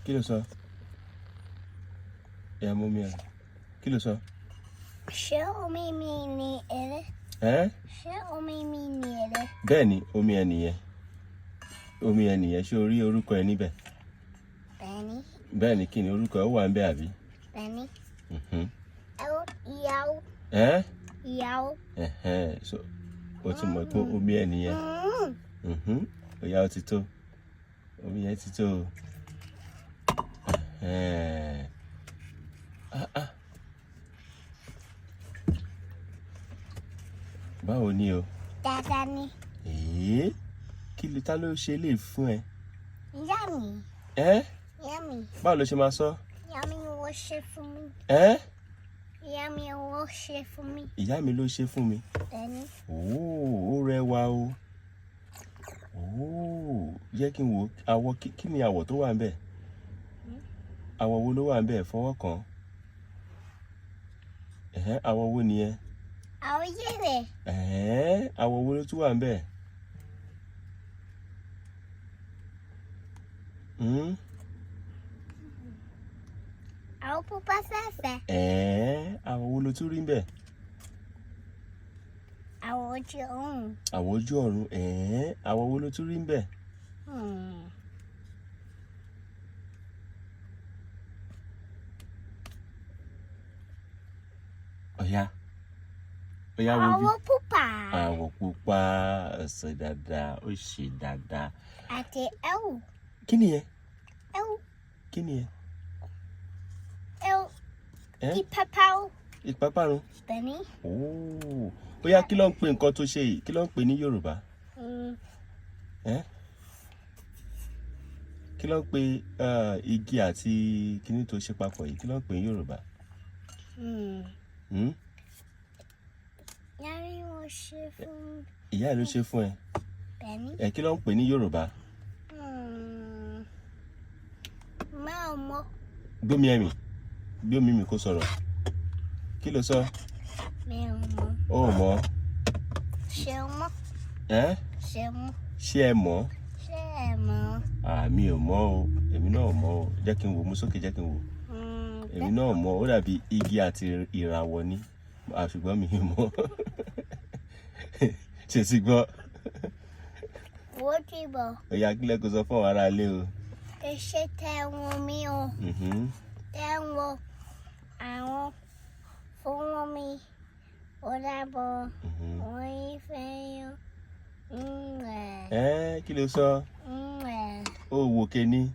Kí ló sọ? Ìyá mú mi ẹ̀. Kí ló sọ? Ṣé omi mi ni èrè? Ṣé omi mi ni èrè? Bẹ́ẹ̀ ni, omi ẹ nìyẹn. Omi ẹ nìyẹn. Ṣé o rí orúkọ ẹ níbẹ̀? Bẹ́ẹ̀ni. Bẹ́ẹ̀ni, kí ni orúkọ ẹ? Ó wà ń bẹ̀ àbí? Bẹ́ẹ̀ni. Ìyàwó. Ìyàwó. So o ti mọ̀ pé omi ẹ nìyẹn. Ó yá, ó ti tó. Omi yẹn ti tó. Báwo ni o? Dáadáa ni. Kí ló ta ló ṣe lè fún ẹ? Ìyá mi. Ìyá mi. Báwo ló ṣe máa sọ? Ìyá mi ló ṣe fún mi. Ìyá mi ló ṣe fún mi. Ìyá mi ló ṣe fún mi. Bẹ́ẹ̀ni. Ó rẹwà o. Jẹ́ kí n wò àwọ̀ kí ni àwọ̀ tó wà ń bẹ̀? Àwọ̀ wo ló wà ń bẹ̀? Fọwọ́ kàn. Àwọ̀ wo nìyẹn? Àwọ̀ yẹ̀rẹ̀. Àwọ̀ wo ló tún wà ń bẹ̀? Àwọ̀ pupa fẹ́fẹ́. Àwọ̀ wo ló tún rí ń bẹ̀? Àwọ̀ ojú ọ̀run. Àwọ̀ ojú ọ̀run. Àwọ̀ wo ló tún rí ń bẹ̀? Ọ̀yá wo bí? Àwọ̀ pupa. Àwọ̀ pupa. Ọ̀sẹ̀ dáadáa. Ó ṣe dáadáa. Àti ẹ̀wù. Kí ni yẹn? Ẹ̀wù. Kí ni yẹn? Ẹ̀wù. Ìpápáru. Ìpápáru. Bẹ́ẹ̀ni. Ó yá, kí ló ń pè nǹkan tó ṣe yìí? Kí ló ń pè ní Yorùbá? Kí ló ń pè igi àti kíní tó ṣe papọ̀ yìí? Kí ló ń pè ní Yorùbá? Ìyá mi ló ṣe fún mi. Ìyá ẹ ló ṣe fún ẹ? Bẹ́ẹ̀ni. Kí ló ń pè ní Yorùbá? Máa mọ̀. Gbómi ẹ̀mí. Gbé omi mi kó sọ̀rọ̀. Kí ló sọ? Mi ò mọ̀. Ó mọ̀. Ṣé o mọ̀? Ṣé o mọ̀? Ṣé ẹ mọ̀? Ṣé ẹ mọ̀? Mi ò mọ̀ o. Èmi náà ò mọ̀ o. Jẹ́ kí n wò, mú sókè jẹ́ kí n wò. Èmi náà ò mọ̀. Ó dàbí igi àti ìràwọ̀ ni. Ṣùgbọ́n mi ò mọ̀. Ṣé sì gbọ́? Wo ti bọ̀. Ó yá, kílẹ̀ kó sọ fún àwọn ará ilé o. Ṣé tẹ́ wọn mi o? Tẹ́ wọn àwọn fún mi. Ó dàbọ̀. Wọ́n yí fẹ́ yan. Kí ló sọ? Ó wò ké ní.